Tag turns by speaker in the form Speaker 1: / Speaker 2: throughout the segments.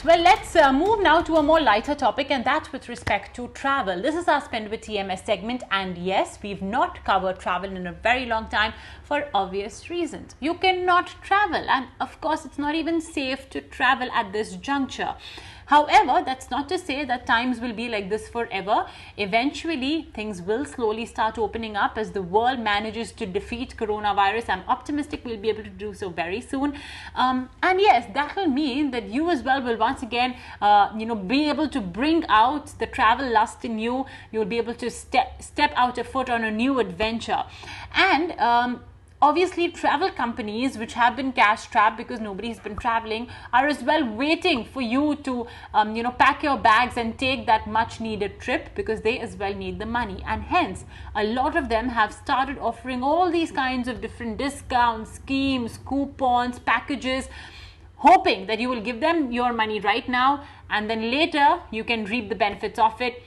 Speaker 1: Well, let's move now to a more lighter topic, and that's with respect to travel. This is our Spend with TMS segment, and yes, we've not covered travel in a very long time for obvious reasons. You cannot travel, and of course, it's not even safe to travel at this juncture. However, that's not to say that times will be like this forever. Eventually, things will slowly start opening up as the world manages to defeat coronavirus. I'm optimistic we'll be able to do so very soon. And yes, that will mean that you as well will once again, be able to bring out the travel lust in you. You'll be able to step out a foot on a new adventure. And obviously, travel companies which have been cash strapped because nobody's been traveling are as well waiting for you to, pack your bags and take that much needed trip because they as well need the money. And hence, a lot of them have started offering all these kinds of different discounts, schemes, coupons, packages, hoping that you will give them your money right now and then later you can reap the benefits of it.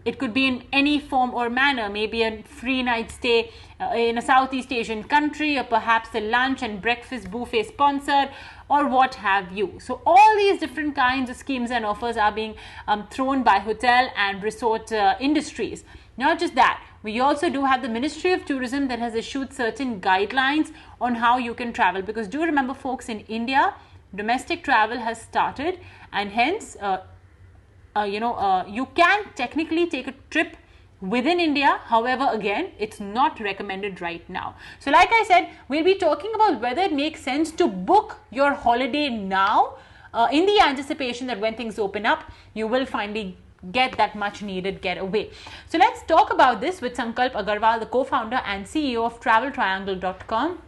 Speaker 1: It could be in any form or manner, maybe a free night stay in a Southeast Asian country, or perhaps a lunch and breakfast buffet sponsored, or what have you. So all these different kinds of schemes and offers are being thrown by hotel and resort industries. Not just that, we also do have the Ministry of Tourism that has issued certain guidelines on how you can travel, because do remember folks, in India, domestic travel has started, and hence you can technically take a trip within India. However, again, it's not recommended right now. So like I said, we'll be talking about whether it makes sense to book your holiday now in the anticipation that when things open up, you will finally get that much needed getaway. So let's talk about this with Sankalp Agarwal, the co-founder and CEO of TravelTriangle.com.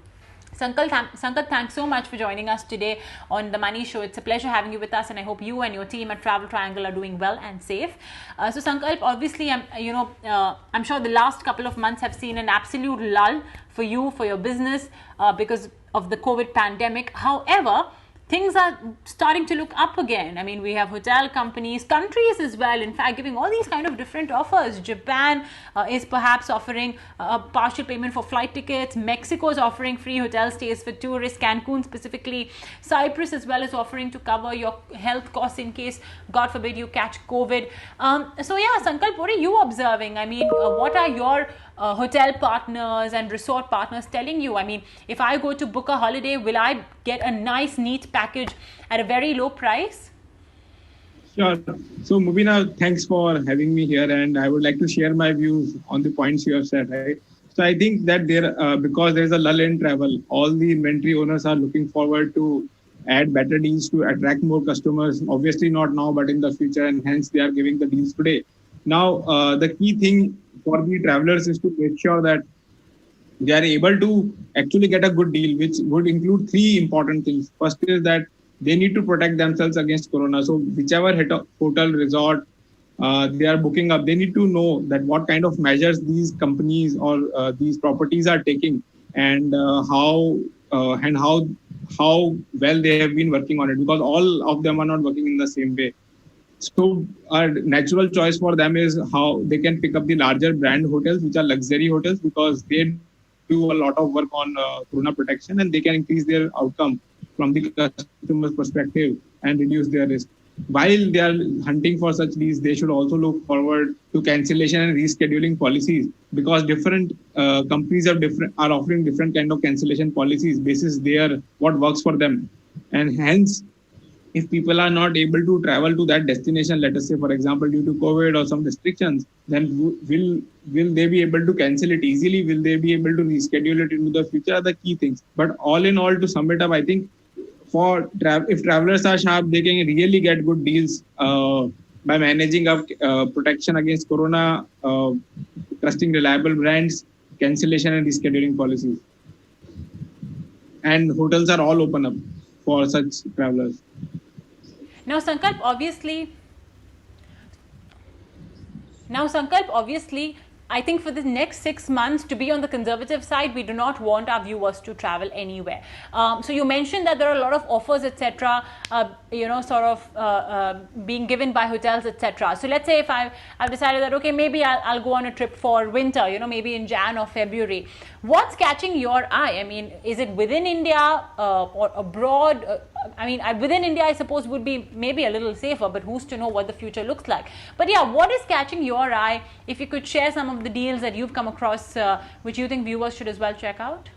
Speaker 1: Sankalp, thanks so much for joining us today on The Money Show. It's a pleasure having you with us, and I hope you and your team at Travel Triangle are doing well and safe. So Sankalp, obviously, I'm sure the last couple of months have seen an absolute lull for you, for your business, because of the COVID pandemic. However, things are starting to look up again. I mean, we have hotel companies, countries as well, in fact, giving all these kind of different offers. Japan is perhaps offering a partial payment for flight tickets. Mexico is offering free hotel stays for tourists. Cancun specifically. Cyprus as well is offering to cover your health costs in case, God forbid, you catch COVID. So yeah, Sankalp, what are you observing? I mean, what are your hotel partners and resort partners telling you? I mean, if I go to book a holiday, will I get a nice, neat package at a very low price?
Speaker 2: Sure. So, Mubina, thanks for having me here, and I would like to share my views on the points you have said. Right. So, I think that because there is a lull in travel, all the inventory owners are looking forward to add better deals to attract more customers. Obviously, not now, but in the future, and hence they are giving the deals today. Now, the key thing for the travelers is to make sure that they are able to actually get a good deal, which would include three important things. First is that they need to protect themselves against corona. So whichever hotel resort they are booking up, they need to know that what kind of measures these companies or these properties are taking, and how well they have been working on it, because all of them are not working in the same way. So a natural choice for them is how they can pick up the larger brand hotels, which are luxury hotels, because they do a lot of work on corona protection, and they can increase their outcome from the customer's perspective and reduce their risk. While they are hunting for such deals, they should also look forward to cancellation and rescheduling policies, because different companies are offering different kind of cancellation policies basis what works for them. And hence, if people are not able to travel to that destination, let us say, for example, due to COVID or some restrictions, then will they be able to cancel it easily? Will they be able to reschedule it into the future? Are the key things. But all in all, to sum it up, I think if travelers are sharp, they can really get good deals by managing up protection against corona, trusting reliable brands, cancellation and rescheduling policies. And hotels are all open up for such travelers.
Speaker 1: Now, Sankalp, obviously, I think for the next 6 months, to be on the conservative side, we do not want our viewers to travel anywhere. So you mentioned that there are a lot of offers, etc., being given by hotels, etc. So let's say if I've decided that, okay, maybe I'll go on a trip for winter, maybe in Jan or February. What's catching your eye? I mean, is it within India or abroad? within India, I suppose would be maybe a little safer, but who's to know what the future looks like. But yeah, what is catching your eye? If you could share some of the deals that you've come across, which you think viewers should as well check out.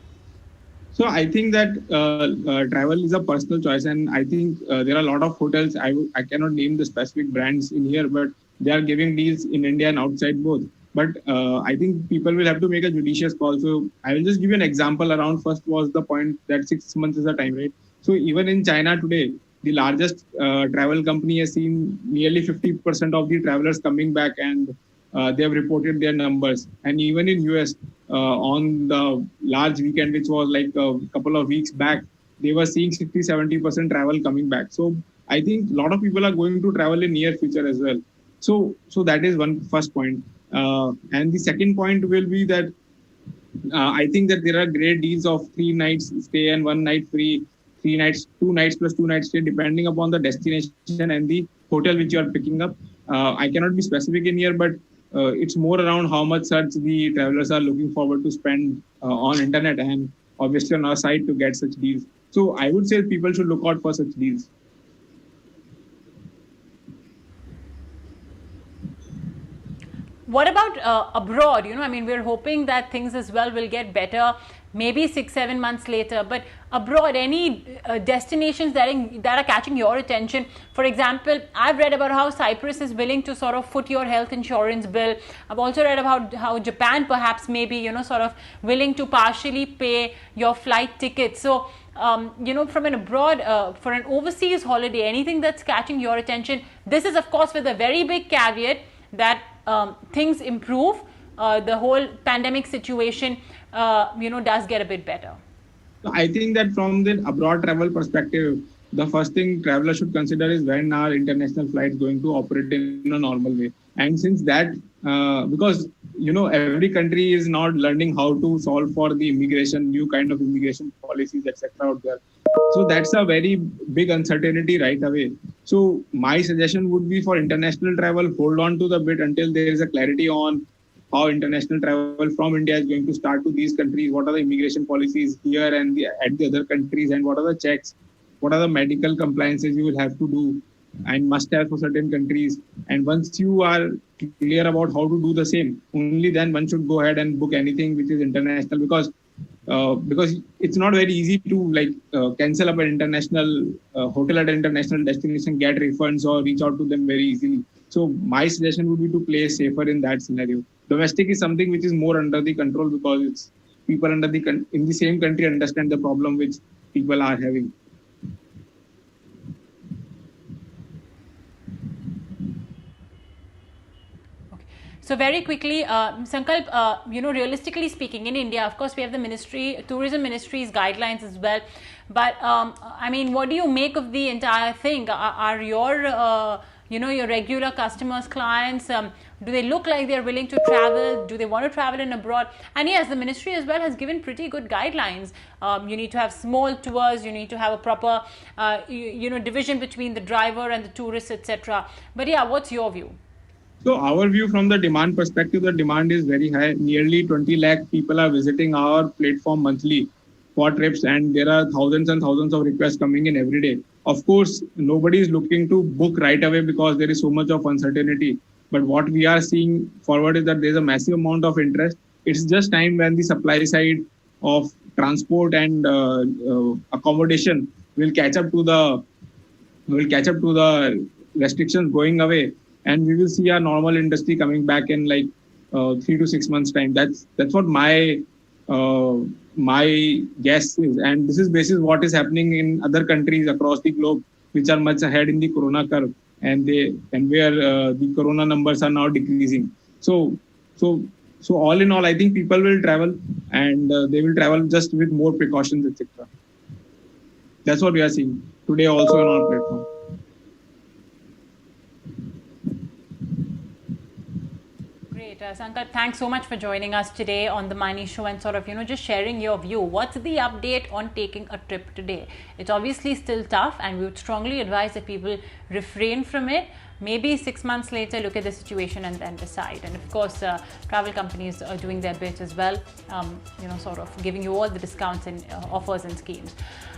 Speaker 2: So I think that travel is a personal choice, and I think there are a lot of hotels. I cannot name the specific brands in here, but they are giving deals in India and outside both. But I think people will have to make a judicious call. So I will just give you an example. Around first was the point that 6 months is the time, right? So even in China today, the largest travel company has seen nearly 50% of the travelers coming back, and they have reported their numbers. And even in US, on the large weekend, which was like a couple of weeks back, they were seeing 60-70% travel coming back. So I think a lot of people are going to travel in near future as well. So that is one first point. And the second point will be that I think that there are great deals of 3 nights stay and 1 night free, 3 nights, 2 nights plus 2 nights stay, depending upon the destination and the hotel which you are picking up. I cannot be specific in here, but it's more around how much such the travelers are looking forward to spend on internet and obviously on our site to get such deals. So I would say people should look out for such deals.
Speaker 1: What about abroad? We're hoping that things as well will get better, maybe 6-7 months later. But abroad, any destinations that are catching your attention? For example, I've read about how Cyprus is willing to sort of foot your health insurance bill. I've also read about how Japan perhaps may be, sort of willing to partially pay your flight ticket. So, from an abroad, for an overseas holiday, anything that's catching your attention. This is, of course, with a very big caveat that things improve, the whole pandemic situation, does get a bit better.
Speaker 2: I think that from the abroad travel perspective, the first thing travelers should consider is when are international flights going to operate in a normal way. And since that, because every country is not learning how to solve for the immigration, new kind of immigration policies, etc. out there. So that's a very big uncertainty right away. So my suggestion would be for international travel, hold on to the bit until there is a clarity on how international travel from India is going to start to these countries. What are the immigration policies here and at the other countries, and what are the checks? What are the medical compliances you will have to do and must have for certain countries? And once you are clear about how to do the same, only then one should go ahead and book anything which is international, because it's not very easy to cancel up an international hotel at an international destination, get refunds or reach out to them very easily. So my suggestion would be to play safer in that scenario. Domestic is something which is more under the control, because it's people in the same country understand the problem which people are having.
Speaker 1: So very quickly, Sankalp, realistically speaking, in India, of course, we have the tourism ministry's guidelines as well. But what do you make of the entire thing? Are your your regular customers, clients, do they look like they're willing to travel? Do they want to travel in abroad? And yes, the ministry as well has given pretty good guidelines. You need to have small tours. You need to have a proper, division between the driver and the tourists, etc. But yeah, what's your view?
Speaker 2: So our view from the demand perspective, the demand is very high. Nearly 20 lakh people are visiting our platform monthly for trips, and there are thousands and thousands of requests coming in every day. Of course, nobody is looking to book right away because there is so much of uncertainty. But what we are seeing forward is that there's a massive amount of interest. It's just time when the supply side of transport and accommodation will catch up to the restrictions going away, and we will see a normal industry coming back in 3 to 6 months time. That's what my guess is, and this is basis what is happening in other countries across the globe, which are much ahead in the corona curve, and where the corona numbers are now decreasing. So all in all, I think people will travel, and they will travel just with more precautions, etc. That's what we are seeing today also on our platform.
Speaker 1: Sankalp, thanks so much for joining us today on the Mani Show and sort of, just sharing your view. What's the update on taking a trip today? It's obviously still tough, and we would strongly advise that people refrain from it. Maybe 6 months later, look at the situation and then decide. And of course, travel companies are doing their bit as well, sort of giving you all the discounts and offers and schemes.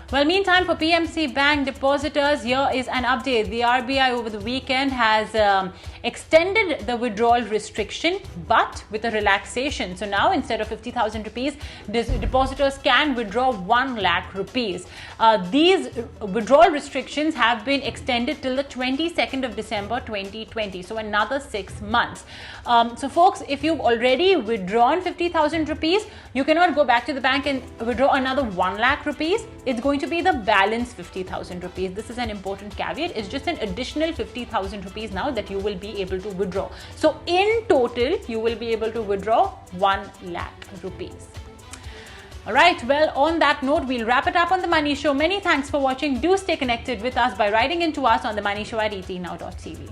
Speaker 1: Well, meantime, for PMC Bank depositors, here is an update. The RBI over the weekend has extended the withdrawal restriction, but with a relaxation. So now, instead of 50,000 rupees, depositors can withdraw 1 lakh rupees. These withdrawal restrictions have been extended till the 22nd of December 2020. So another 6 months. So folks, if you've already withdrawn 50,000 rupees, you cannot go back to the bank and withdraw another 1 lakh rupees. It's going to be the balance 50,000 rupees. This is an important caveat. It's just an additional 50,000 rupees now that you will be able to withdraw. So in total, you will be able to withdraw 1 lakh rupees. Alright, well, on that note, we'll wrap it up on The Money Show. Many thanks for watching. Do stay connected with us by writing into us on The Money Show at etnow.tv.